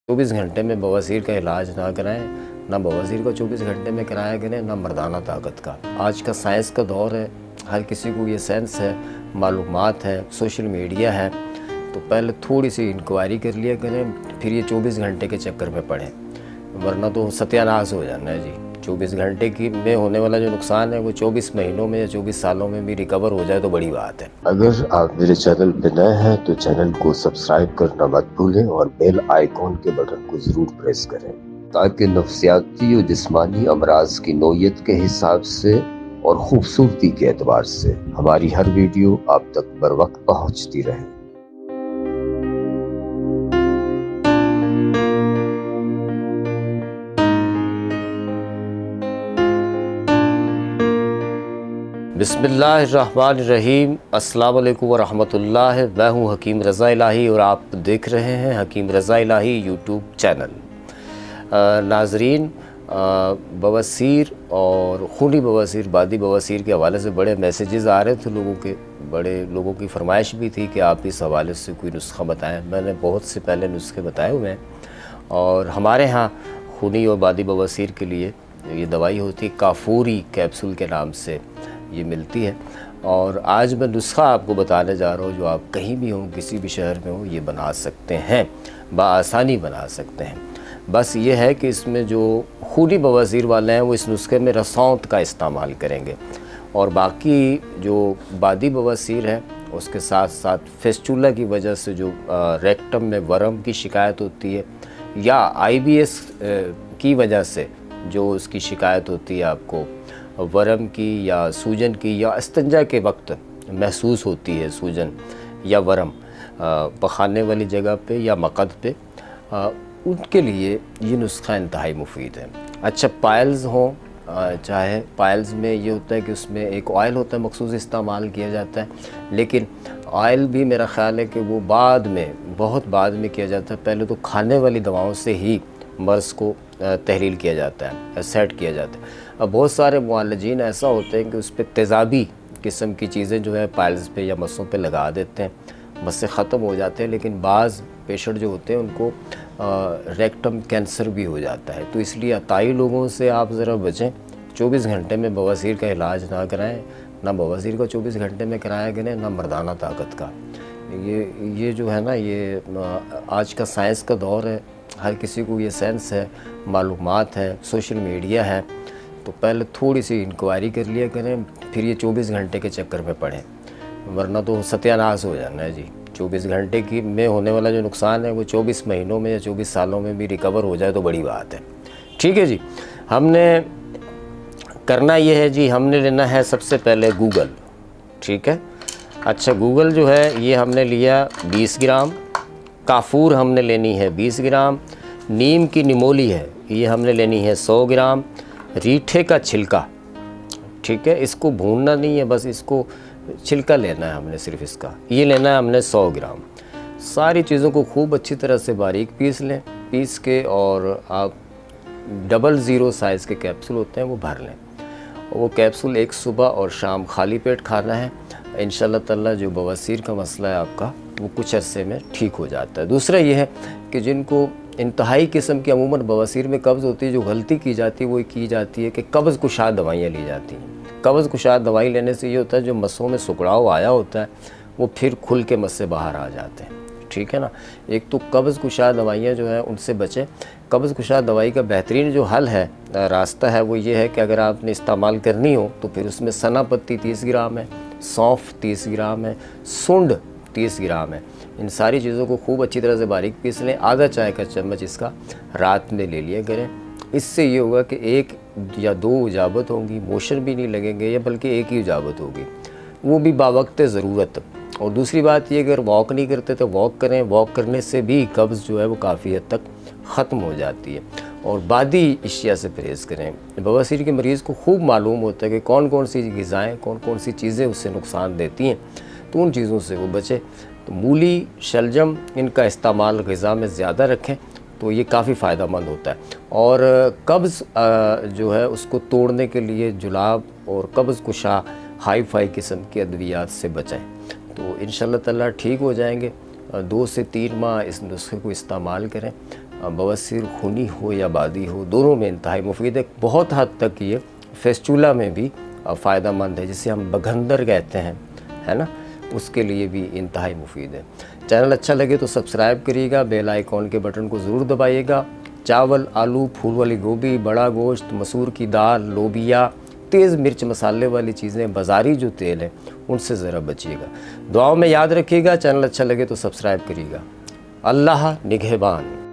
24 घंटे में बवासीर का इलाज ना कराएं, ना बवासीर को 24 घंटे में कराया करें, ना मर्दाना ताकत का। आज का साइंस का दौर है, हर किसी को ये सेंस है, मालूमात है, सोशल मीडिया है। तो पहले थोड़ी सी इंक्वायरी कर लिया करें, फिर ये 24 घंटे के चक्कर में पड़ें, वरना तो सत्यानाश हो जाना है जी। 24 घंटे की में होने वाला जो नुकसान है वो 24 महीनों में या 24 सालों में भी रिकवर हो जाए तो बड़ी बात है। अगर आप मेरे चैनल पे नए हैं तो चैनल को सब्सक्राइब करना मत भूलें और बेल आइकॉन के बटन को जरूर प्रेस करें, ताकि नफ्सियाती और जिस्मानी अमराज की नोयत के हिसाब से और खूबसूरती के एतबार से हमारी हर वीडियो आप तक बर वक्त पहुँचती रहे। बिस्मिल्लाहिर्रहमानिर्रहीम, अस्सलाम वालेकुम वरहमतुल्लाह। मैं हूँ हकीम रज़ा इलाही और आप देख रहे हैं हकीम रज़ा इलाही यूट्यूब चैनल। नाजरीन, बवासीर और खूनी बवासीर, बादी बवासीर के हवाले से बड़े मैसेजेस आ रहे थे बड़े लोगों की फरमाइश भी थी कि आप इस हवाले से कोई नुस्खा बताएं। मैंने बहुत से पहले नुस्खे बताए हुए हैं और हमारे यहाँ खूनी और बादी बवासीर के लिए ये दवाई होती है, काफूरी कैप्सूल के नाम से ये मिलती है। और आज मैं नुस्खा आपको बताने जा रहा हूँ जो आप कहीं भी हों, किसी भी शहर में हो, ये बना सकते हैं, बआसानी बना सकते हैं। बस ये है कि इसमें जो खूनी बवासीर वाले हैं वो इस नुस्खे में रसौंत का इस्तेमाल करेंगे, और बाकी जो बादी बवासीर है उसके साथ साथ फेस्टुला की वजह से जो रेक्टम में वर्म की शिकायत होती है, या IBS की वजह से जो उसकी शिकायत होती है, आपको वर्म की या सूजन की या इस्तंजा के वक्त महसूस होती है सूजन या वर्म पखाने वाली जगह पे या मकद पे, उनके लिए ये नुस्खा इंतहाई मुफीद है। अच्छा, पायल्स हों, चाहे पायल्स में ये होता है कि उसमें एक ऑयल होता है मखसूस इस्तेमाल किया जाता है, लेकिन ऑयल भी मेरा ख़्याल है कि वो बाद में, बहुत बाद में किया जाता है। पहले तो खाने वाली दवाओं से ही मर्ज़ को तहलील किया जाता है, सेट किया जाता है। अब बहुत सारे मुआलजीन ऐसा होते हैं कि उस पर तेज़ाबी किस्म की चीज़ें जो है पायल्स पे या मसों पे लगा देते हैं, मस्से ख़त्म हो जाते हैं, लेकिन बाज़ पेशेंट जो होते हैं उनको रेक्टम कैंसर भी हो जाता है। तो इसलिए अताई लोगों से आप ज़रा बचें। 24 घंटे में बवासीर का इलाज ना कराएं, ना बवासीर को 24 घंटे में कराया करें, ना मर्दाना ताकत का। ये जो है ना, ये आज का साइंस का दौर है, हर किसी को ये सेंस है, मालूमात है, सोशल मीडिया है। तो पहले थोड़ी सी इंक्वायरी कर लिया करें, फिर ये 24 घंटे के चक्कर में पड़ें, वरना तो सत्यानाश हो जाना है जी। 24 घंटे की में होने वाला जो नुकसान है वो 24 महीनों में या 24 सालों में भी रिकवर हो जाए तो बड़ी बात है। ठीक है जी। हमने करना ये है जी, हमने लेना है सबसे पहले गूगल। ठीक है। अच्छा, गूगल जो है ये हमने लिया 20 ग्राम, काफूर हमने लेनी है 20 ग्राम, नीम की निमोली है ये हमने लेनी है 100 ग्राम, रीठे का छिलका, ठीक है, इसको भूनना नहीं है, बस इसको छिलका लेना है हमने, सिर्फ इसका ये लेना है हमने 100 ग्राम। सारी चीज़ों को खूब अच्छी तरह से बारीक पीस लें, पीस के और आप 00 साइज़ के कैप्सूल होते हैं वो भर लें। वो कैप्सूल एक सुबह और शाम खाली पेट खाना है। इंशाल्लाह ताला जो बवासीर का मसला है आपका वो कुछ अरसे में ठीक हो जाता है। दूसरा ये है कि जिनको इंतहाई किस्म की अमूमन बवासीर में कब्ज़ होती है, जो गलती की जाती है वो की जाती है कि कब्ज़ कुशा दवाइयाँ ली जाती हैं। कब्ज़ कुशा दवाई लेने से ये होता है जो मसों में सुकड़ाव आया होता है वो फिर खुल के मस से बाहर आ जाते हैं। ठीक है ना। एक तो कब्ज़ कुशा दवाइयाँ जो है उनसे बचें। कब्ज़ कुशा दवाई का बेहतरीन जो हल है, रास्ता है, वो ये है कि अगर आपने इस्तेमाल करनी हो तो फिर उसमें सना पत्ती 30 ग्राम है, सौंफ 30 ग्राम है, सुंड 30 ग्राम है। इन सारी चीज़ों को खूब अच्छी तरह से बारीक पीस लें। आधा चाय का चम्मच इसका रात में ले लिया करें। इससे ये होगा कि 1 या 2 इजाबत होंगी, मोशन भी नहीं लगेंगे, या बल्कि एक ही इजाबत होगी, वो भी बावक्त ज़रूरत। और दूसरी बात ये, अगर वॉक नहीं करते तो वॉक करें। वॉक करने से भी कब्ज़ जो है वो काफ़ी हद तक ख़त्म हो जाती है। और बादी अशिया से परहेज़ करें। बवासीर के मरीज़ को खूब मालूम होता है कि कौन कौन सी ग़िज़ाएँ, कौन कौन सी चीज़ें उससे नुकसान देती हैं, तो उन चीज़ों से वो बचे। तो मूली, शलजम, इनका इस्तेमाल ग़िज़ा में ज़्यादा रखें तो ये काफ़ी फ़ायदेमंद होता है। और कब्ज़ जो है उसको तोड़ने के लिए जुलाब और कब्ज़ कुशा हाई फाई किस्म के अद्वियात से बचाएं, तो इंशाल्लाह ताला ठीक हो जाएंगे। 2 से 3 माह इस नुस्खे को इस्तेमाल करें, बवासीर खूनी हो या बादी हो, दोनों में इंतहाई मुफीद है। बहुत हद तक ये फेस्चूला में भी फ़ायदेमंद है, जिसे हम बघंदर कहते हैं, है ना, उसके लिए भी इंतहाई मुफीद है। चैनल अच्छा लगे तो सब्सक्राइब करिएगा, बेल आइकॉन के बटन को ज़रूर दबाइएगा। चावल, आलू, फूल वाली गोभी, बड़ा गोश्त, मसूर की दाल, लोबिया, तेज़ मिर्च मसाले वाली चीज़ें, बाज़ारी जो तेल है उनसे ज़रा बचिएगा। दुआओं में याद रखिएगा। चैनल अच्छा लगे तो सब्सक्राइब करिएगा। अल्लाह निगहबान।